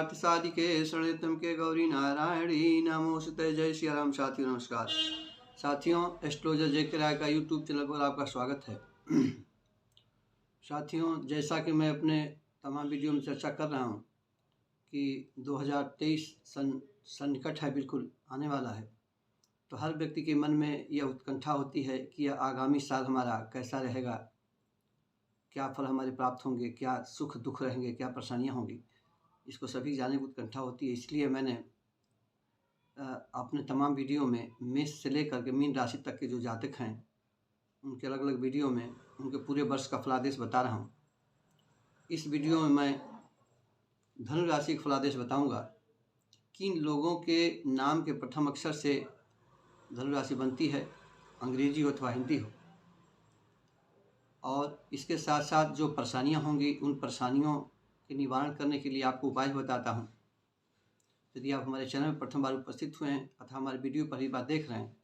पार्थ साधिके शरण्यतम के गौरी नारायणी नमोस्तुते। जय श्री राम। साथियों नमस्कार। साथियों, एस्ट्रोलॉजर जेके राय का यूट्यूब चैनल पर आपका स्वागत है। साथियों, जैसा कि मैं अपने तमाम वीडियो में चर्चा कर रहा हूं कि 2023 सन सन्निकट है, बिल्कुल आने वाला है। तो हर व्यक्ति के मन में यह उत्कंठा होती है कि यह आगामी साल हमारा कैसा रहेगा, क्या फल हमारे प्राप्त होंगे, क्या सुख दुख रहेंगे, क्या परेशानियां होंगी। इसको सभी जानने की उत्कंठा होती है। इसलिए मैंने अपने तमाम वीडियो में मेष से लेकर के मीन राशि तक के जो जातक हैं उनके अलग अलग वीडियो में उनके पूरे वर्ष का फलादेश बता रहा हूँ। इस वीडियो में मैं धनु राशि का फलादेश बताऊँगा। किन लोगों के नाम के प्रथम अक्षर से धनु राशि बनती है, अंग्रेजी हो अथवा हिंदी हो, और इसके साथ साथ जो परेशानियाँ होंगी उन परेशानियों के निवारण करने के लिए आपको उपाय बताता हूँ। यदि आप हमारे चैनल में प्रथम बार उपस्थित हुए हैं अथवा हमारे वीडियो पहली बार देख रहे हैं,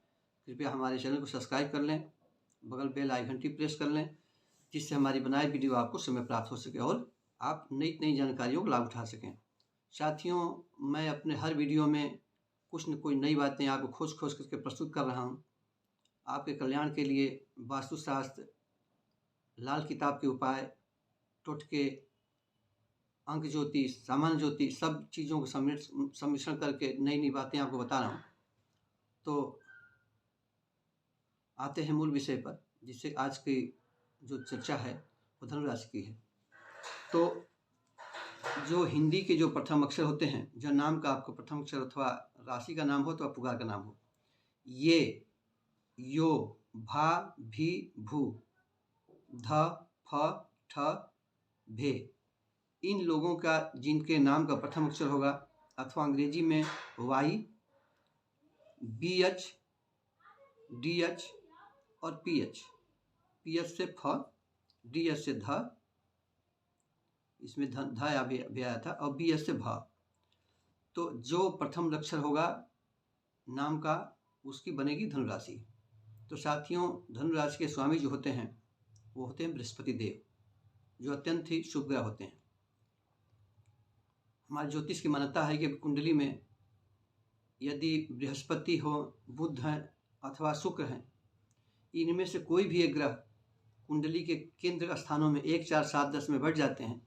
कृपया हमारे चैनल को सब्सक्राइब कर लें, बगल बेल आइकन घंटी प्रेस कर लें, जिससे हमारी बनाई वीडियो आपको समय प्राप्त हो सके और आप नई जानकारियों का लाभ उठा सकें। साथियों, मैं अपने हर वीडियो में कुछ न कोई नई बातें आपको खोज करके प्रस्तुत कर रहा हूँ। आपके कल्याण के लिए वास्तुशास्त्र, लाल किताब के उपाय, टोटके, अंक ज्योतिष, सामान्य ज्योतिष, सब चीज़ों को सम्मिश्रण करके नई बातें आपको बता रहा हूँ। तो आते हैं मूल विषय पर, जिससे आज की जो चर्चा है वो धनु राशि की है। तो जो हिंदी के जो प्रथम अक्षर होते हैं, जो नाम का आपको प्रथम अक्षर अथवा राशि का नाम हो अथवा पुकार का नाम हो, ये, यो, भा, भी, भू, ध, फ, ठ, भे, इन लोगों का जिनके नाम का प्रथम अक्षर होगा अथवा अंग्रेजी में Y, B H, D H और पी एच। पी एच से फ, डी एच से ध, इसमें ध भी आया था, और बी एच से भ। तो जो प्रथम अक्षर होगा नाम का उसकी बनेगी धनुराशि। तो साथियों, धनुराशि के स्वामी जो होते हैं वो होते हैं बृहस्पति देव, जो अत्यंत ही शुभ ग्रह होते हैं। हमारे ज्योतिष की मान्यता है कि कुंडली में यदि बृहस्पति हो, बुध हैं अथवा शुक्र हैं, इनमें से कोई भी एक ग्रह कुंडली के केंद्र स्थानों में 1, 4, 7, 10 में बैठ जाते हैं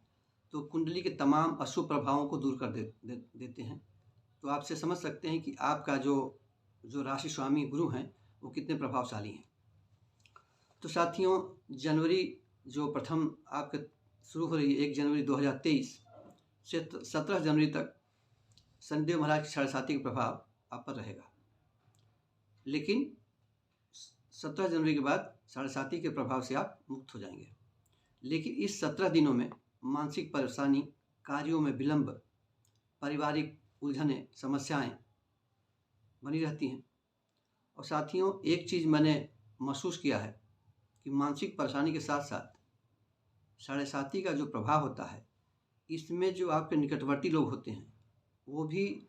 तो कुंडली के तमाम अशुभ प्रभावों को दूर कर देते हैं। तो आपसे समझ सकते हैं कि आपका जो राशि स्वामी गुरु हैं वो कितने प्रभावशाली हैं। तो साथियों, जनवरी जो प्रथम आपके शुरू हो रही है 1 जनवरी 2023 से 17 जनवरी तक शनिदेव महाराज की साढ़े का प्रभाव आप पर रहेगा। लेकिन 17 जनवरी के बाद साढ़े के प्रभाव से आप मुक्त हो जाएंगे। लेकिन इस 17 दिनों में मानसिक परेशानी, कार्यों में विलंब, पारिवारिक उलझनें, समस्याएं बनी रहती हैं। और साथियों, एक चीज़ मैंने महसूस किया है कि मानसिक परेशानी के साथ साथ साढ़े का जो प्रभाव होता है, इसमें जो आपके निकटवर्ती लोग होते हैं वो भी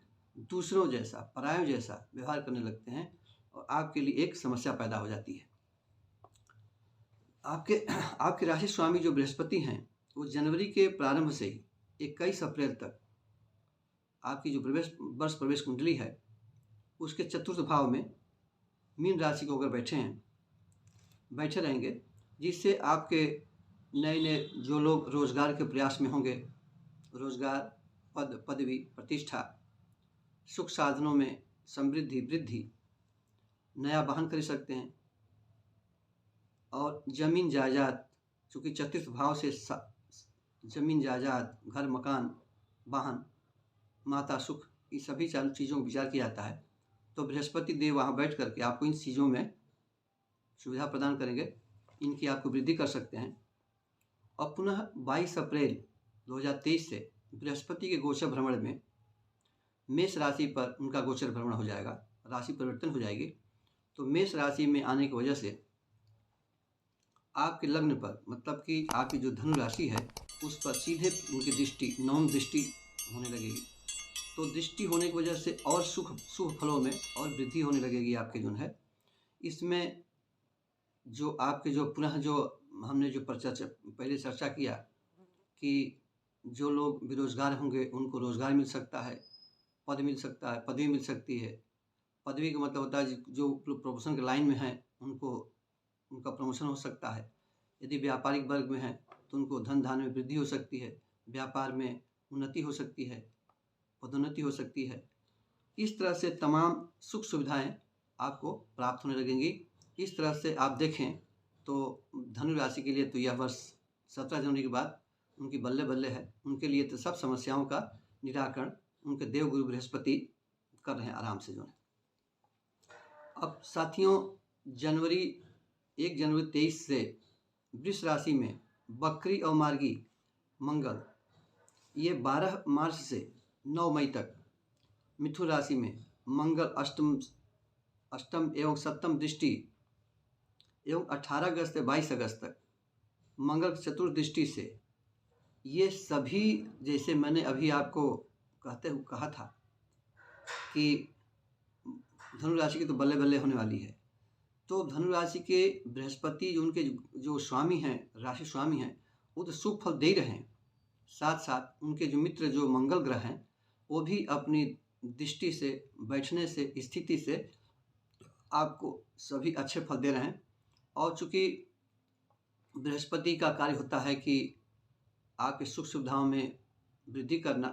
दूसरों जैसा, परायों जैसा व्यवहार करने लगते हैं और आपके लिए एक समस्या पैदा हो जाती है। आपके राशि स्वामी जो बृहस्पति हैं वो जनवरी के प्रारंभ से ही 21 अप्रैल तक आपकी जो वर्ष प्रवेश कुंडली है उसके चतुर्थ भाव में मीन राशि को अगर बैठे रहेंगे, जिससे आपके नए जो लोग रोजगार के प्रयास में होंगे, रोजगार, पदवी, प्रतिष्ठा, सुख साधनों में समृद्धि, वृद्धि, नया वाहन खरीद सकते हैं। और जमीन जायदाद, चूँकि चतुर्थ भाव से जमीन जायदाद, घर मकान, वाहन, माता सुख, ये सभी चीज़ों का विचार किया जाता है। तो बृहस्पति देव वहाँ बैठ करके आपको इन चीज़ों में सुविधा प्रदान करेंगे, इनकी आपको वृद्धि कर सकते हैं। और पुनः 22 अप्रैल 2023 से बृहस्पति के गोचर भ्रमण में मेष राशि पर उनका गोचर भ्रमण हो जाएगा, राशि परिवर्तन हो जाएगी। तो मेष राशि में आने की वजह से आपके लग्न पर, मतलब कि आपकी जो धनु राशि है उस पर सीधे उनकी दृष्टि, नवम दृष्टि होने लगेगी। तो दृष्टि होने की वजह से और शुभ फलों में और वृद्धि होने लगेगी आपके जो है। इसमें जो आपके जो पुनः जो हमने जो पहले चर्चा किया कि जो लोग बेरोज़गार होंगे उनको रोज़गार मिल सकता है, पद मिल सकता है, पदवी मिल सकती है। पदवी का मतलब होता है जो प्रोमोशन के लाइन में हैं उनको उनका प्रमोशन हो सकता है। यदि व्यापारिक वर्ग में हैं तो उनको धन-धान्य में वृद्धि हो सकती है, व्यापार में उन्नति हो सकती है, पदोन्नति हो सकती है। इस तरह से तमाम सुख सुविधाएँ आपको प्राप्त होने लगेंगी। इस तरह से आप देखें तो धनु राशि के लिए तो यह वर्ष 17 जनवरी के बाद उनकी बल्ले-बल्ले है। उनके लिए तो सब समस्याओं का निराकरण उनके देवगुरु बृहस्पति कर रहे हैं आराम से जो है। अब साथियों 1 जनवरी 23 से वृष राशि में वक्री और मार्गी मंगल ये 12 मार्च से 9 मई तक मिथुन राशि में मंगल अष्टम एवं सप्तम दृष्टि एवं 18 अगस्त से 22 अगस्त तक मंगल चतुर्थ दृष्टि से ये सभी, जैसे मैंने अभी आपको कहते हुए कहा था कि धनु राशि की तो बल्ले बल्ले होने वाली है, तो धनु राशि के बृहस्पति उनके जो स्वामी हैं, राशि स्वामी हैं, वो तो शुभ फल दे ही रहे हैं। साथ साथ उनके जो मित्र जो मंगल ग्रह हैं वो भी अपनी दृष्टि से, बैठने से, स्थिति से आपको सभी अच्छे फल दे रहे हैं। और चूँकि बृहस्पति का कार्य होता है कि आपके सुख सुविधाओं में वृद्धि करना,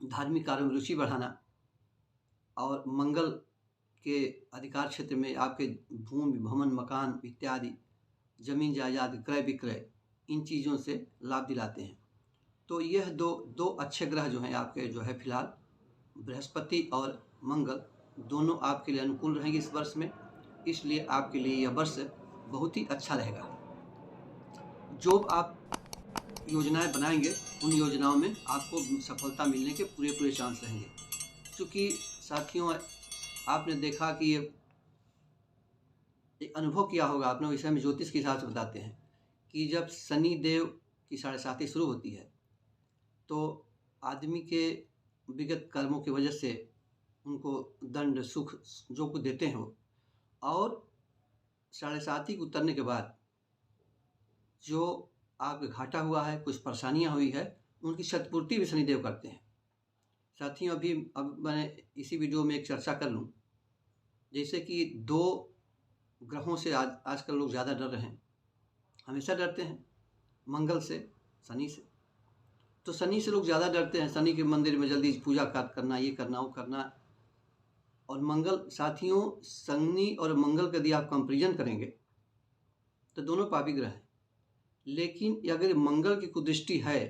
धार्मिक कार्यों में रुचि बढ़ाना, और मंगल के अधिकार क्षेत्र में आपके भूमि, भवन, मकान इत्यादि, जमीन जायदाद, क्रय विक्रय, इन चीज़ों से लाभ दिलाते हैं। तो यह दो अच्छे ग्रह जो हैं आपके जो है फिलहाल बृहस्पति और मंगल दोनों आपके लिए अनुकूल रहेंगे इस वर्ष में। इसलिए आपके लिए यह वर्ष बहुत ही अच्छा रहेगा। जो आप योजनाएं बनाएंगे उन योजनाओं में आपको सफलता मिलने के पूरे चांस रहेंगे। क्योंकि साथियों आपने देखा कि ये एक अनुभव किया होगा आपने, विषय में ज्योतिष के हिसाब से बताते हैं कि जब शनि देव की 7.5 शुरू होती है तो आदमी के विगत कर्मों की वजह से उनको दंड सुख जो कुछ देते हैं वो, और 7.5 उतरने के बाद जो आपका घाटा हुआ है, कुछ परेशानियां हुई है, उनकी क्षतिपूर्ति भी शनिदेव करते हैं। साथियों अब मैं इसी वीडियो में एक चर्चा कर लूं, जैसे कि 2 ग्रहों से आजकल लोग ज़्यादा डर रहे हैं। हमेशा डरते हैं मंगल से, शनि से। तो शनि से लोग ज़्यादा डरते हैं, शनि के मंदिर में जल्दी पूजा करना, ये करना, वो करना। और मंगल साथियों, शनि और मंगल का यदि आप कंपेरिजन करेंगे तो दोनों पापी ग्रह हैं। लेकिन अगर मंगल की कुदृष्टि है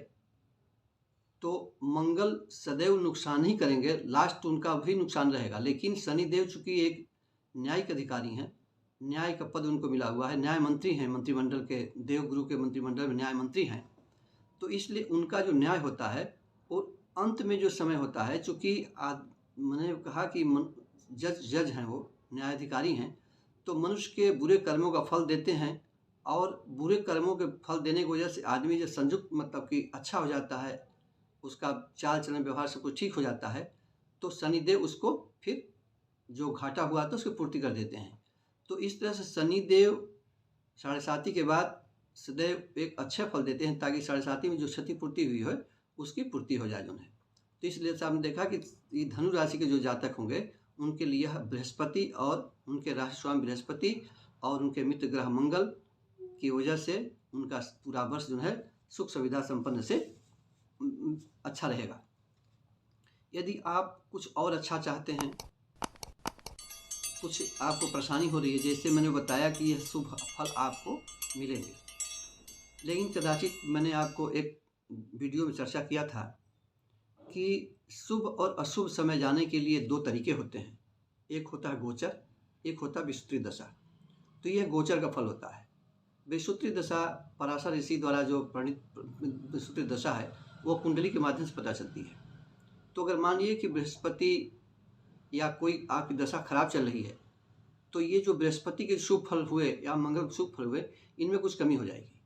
तो मंगल सदैव नुकसान ही करेंगे, लास्ट उनका भी नुकसान रहेगा। लेकिन शनिदेव चूँकि एक न्यायिक अधिकारी हैं, न्याय का पद उनको मिला हुआ है, न्याय मंत्री हैं, मंत्रिमंडल के, देवगुरु के मंत्रिमंडल में न्याय मंत्री हैं, तो इसलिए उनका जो न्याय होता है वो अंत में जो समय होता है, चूँकि मैंने कहा कि जज हैं, वो न्यायाधिकारी हैं, तो मनुष्य के बुरे कर्मों का फल देते हैं, और बुरे कर्मों के फल देने की वजह से आदमी जब संयुक्त मतलब कि अच्छा हो जाता है, उसका चाल चलन व्यवहार सब कुछ ठीक हो जाता है, तो शनिदेव उसको फिर जो घाटा हुआ तो उसकी पूर्ति कर देते हैं। तो इस तरह से शनिदेव 7.5 के बाद सदैव एक अच्छे फल देते हैं, ताकि 7.5 में जो क्षतिपूर्ति हुई है उसकी पूर्ति हो जाए उन्हें। तो इसलिए आपने देखा कि ये धनु राशि के जो जातक होंगे उनके लिए बृहस्पति और उनके राशि स्वामी बृहस्पति और उनके मित्र ग्रह मंगल की वजह से उनका पूरा वर्ष जो है सुख सुविधा संपन्न से अच्छा रहेगा। यदि आप कुछ और अच्छा चाहते हैं, कुछ आपको परेशानी हो रही है, जैसे मैंने बताया कि यह शुभ फल आपको मिलेंगे, लेकिन कदाचित मैंने आपको एक वीडियो में चर्चा किया था कि शुभ और अशुभ समय जाने के लिए 2 तरीके होते हैं। एक होता है गोचर, एक होता है विसुत्री दशा। तो यह गोचर का फल होता है। विसुत्री दशा पराशर ऋषि द्वारा जो प्रणीत विसुत्री दशा है वो कुंडली के माध्यम से पता चलती है। तो अगर मानिए कि बृहस्पति या कोई आपकी दशा खराब चल रही है, तो ये जो बृहस्पति के शुभ फल हुए या मंगल के शुभ फल हुए, इनमें कुछ कमी हो जाएगी।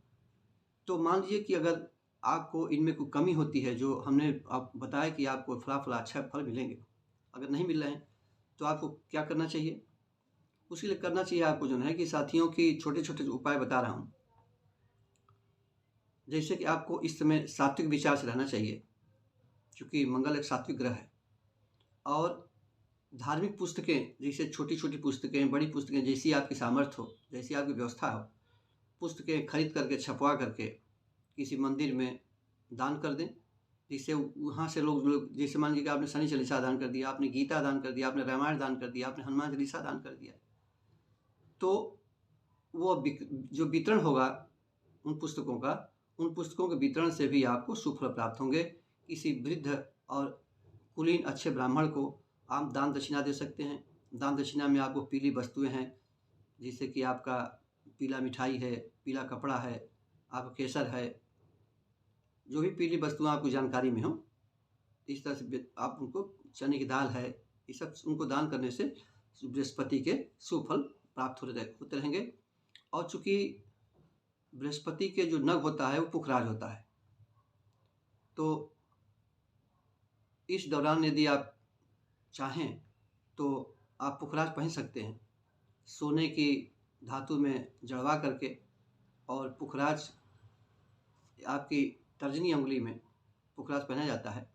तो मान लीजिए कि अगर आपको इनमें कोई कमी होती है, जो हमने आप बताया कि आपको फला अच्छा फल मिलेंगे, अगर नहीं मिल रहे हैं तो आपको क्या करना चाहिए? उसके लिए करना चाहिए आपको जो है कि साथियों की छोटे छोटे उपाय बता रहा हूँ। जैसे कि आपको इस समय सात्विक विचार से रहना चाहिए, क्योंकि मंगल एक सात्विक ग्रह है। और धार्मिक पुस्तकें, जैसे छोटी-छोटी पुस्तकें, बड़ी पुस्तकें, जैसी आपकी सामर्थ्य हो, जैसी आपकी व्यवस्था हो, पुस्तकें खरीद करके, छपवा करके किसी मंदिर में दान कर दें। जिससे वहाँ से लोग जैसे मान लीजिए कि आपने शनि चालीसा दान कर दिया, आपने गीता दान कर दिया, आपने रामायण दान कर दिया, आपने हनुमान चालीसा दान कर दिया, तो वो जो वितरण होगा उन पुस्तकों का, उन पुस्तकों के वितरण से भी आपको सुफल प्राप्त होंगे। किसी वृद्ध और कुलीन अच्छे ब्राह्मण को आप दान दक्षिणा दे सकते हैं। दान दक्षिणा में आपको पीली वस्तुएं हैं, जैसे कि आपका पीला मिठाई है, पीला कपड़ा है, आपका केसर है, जो भी पीली वस्तुएं आपको जानकारी में हो, इस तरह से आप उनको, चने की दाल है, ये सब उनको दान करने से बृहस्पति के सुफल प्राप्त होते रहेंगे। और चूँकि बृहस्पति के जो नग होता है वो पुखराज होता है, तो इस दौरान यदि आप चाहें तो आप पुखराज पहन सकते हैं, सोने की धातु में जड़वा करके। और पुखराज आपकी तर्जनी उंगली में पुखराज पहना जाता है,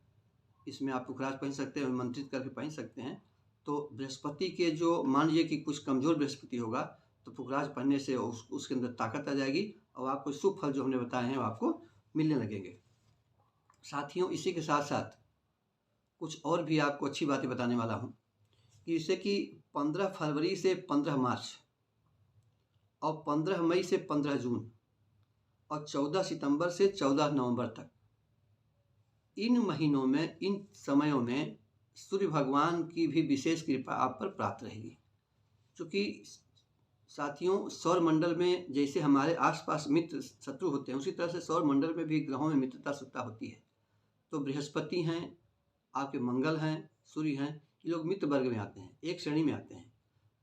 इसमें आप पुखराज पहन सकते हैं, मंत्रित करके पहन सकते हैं। तो बृहस्पति के जो, मान लीजिए कि कुछ कमज़ोर बृहस्पति होगा, तो पुखराज पहनने से उसके अंदर ताकत आ जाएगी और आपको शुभ फल जो हमने बताए हैं वो आपको मिलने लगेंगे। साथियों, इसी के साथ साथ कुछ और भी आपको अच्छी बातें बताने वाला हूँ, कि जैसे कि 15 फरवरी से 15 मार्च और 15 मई से 15 जून और 14 सितंबर से 14 नवंबर तक, इन महीनों में, इन समयों में सूर्य भगवान की भी विशेष कृपा आप पर प्राप्त रहेगी। क्योंकि साथियों, सौर मंडल में जैसे हमारे आसपास मित्र शत्रु होते हैं, उसी तरह से सौर मंडल में भी ग्रहों में मित्रता सत्ता होती है। तो बृहस्पति हैं, आपके मंगल हैं, सूर्य हैं, ये लोग मित्र वर्ग में आते हैं, एक श्रेणी में आते हैं।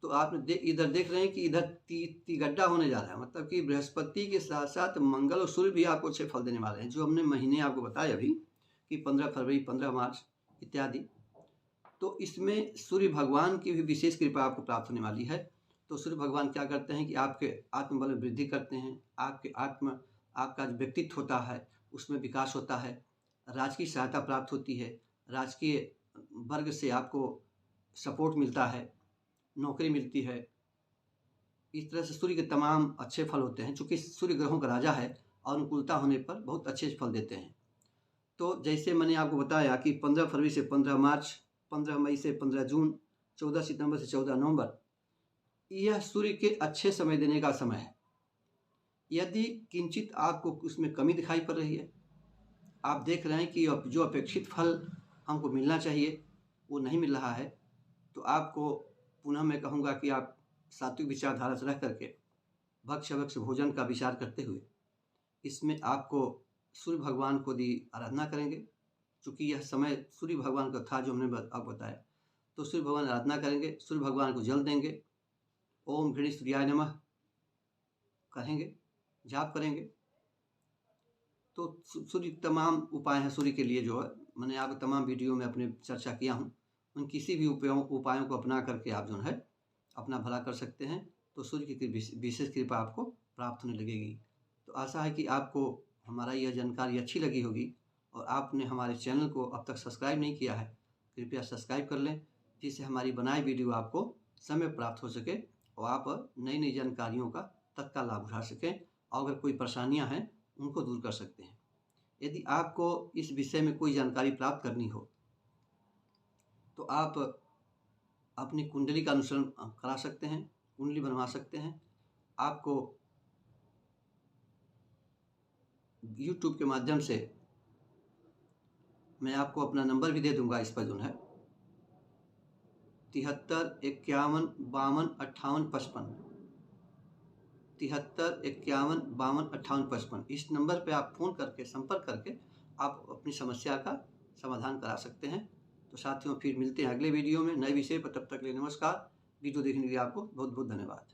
तो आप इधर देख रहे हैं कि इधर तिगड्डा होने जा रहा है, मतलब कि बृहस्पति के साथ साथ मंगल और सूर्य भी आपको अच्छे फल देने वाले हैं। जो हमने महीने आपको बताए अभी कि 15 फरवरी, 15 मार्च इत्यादि, तो इसमें सूर्य भगवान की भी विशेष कृपा आपको प्राप्त होने वाली है। तो सूर्य भगवान क्या करते हैं कि आपके आत्मबल में वृद्धि करते हैं, आपका जो व्यक्तित्व होता है उसमें विकास होता है, राजकीय सहायता प्राप्त होती है, राजकीय वर्ग से आपको सपोर्ट मिलता है, नौकरी मिलती है। इस तरह से सूर्य के तमाम अच्छे फल होते हैं। चूँकि सूर्य ग्रहों का राजा है और अनुकूलता होने पर बहुत अच्छे फल देते हैं। तो जैसे मैंने आपको बताया कि 15 फरवरी से 15 मार्च, 15 मई से 15 जून, 14 सितंबर से 14 नवंबर, यह सूर्य के अच्छे समय देने का समय है। यदि किंचित आपको उसमें कमी दिखाई पड़ रही है, आप देख रहे हैं कि जो अपेक्षित फल हमको मिलना चाहिए वो नहीं मिल रहा है, तो आपको पुनः मैं कहूँगा कि आप सात्विक विचारधारा से रह करके भक्ष्य भोजन का विचार करते हुए इसमें आपको सूर्य भगवान को दी आराधना करेंगे। चूँकि यह समय सूर्य भगवान का था जो हमने आपको बताया, तो सूर्य भगवान आराधना करेंगे, सूर्य भगवान को जल देंगे, ओम घृणी सूर्याय नमः कहेंगे, जाप करेंगे। तो सूर्य तमाम उपाय हैं सूर्य के लिए, जो है मैंने आपको तमाम वीडियो में अपने चर्चा किया हूँ, उन किसी भी उपायों को अपना करके आप जो है अपना भला कर सकते हैं। तो सूर्य की विशेष कृपा आपको प्राप्त होने लगेगी। तो आशा है कि आपको हमारा यह जानकारी अच्छी लगी होगी, और आपने हमारे चैनल को अब तक सब्सक्राइब नहीं किया है, कृपया सब्सक्राइब कर लें, जिससे हमारी बनाई वीडियो आपको समय प्राप्त हो सके और आप नई नई जानकारियों का तत्काल लाभ उठा सकें, और अगर कोई परेशानियां हैं उनको दूर कर सकते हैं। यदि आपको इस विषय में कोई जानकारी प्राप्त करनी हो तो आप अपनी कुंडली का अनुसरण करा सकते हैं, कुंडली बनवा सकते हैं। आपको YouTube के माध्यम से मैं आपको अपना नंबर भी दे दूंगा, इस पर जो है 73 51 52 58 55, 73 51 52 58 55। इस नंबर पे आप फ़ोन करके संपर्क करके आप अपनी समस्या का समाधान करा सकते हैं। तो साथियों, फिर मिलते हैं अगले वीडियो में नए विषय पर। तब तक के लिए नमस्कार। वीडियो देखने के लिए आपको बहुत बहुत धन्यवाद।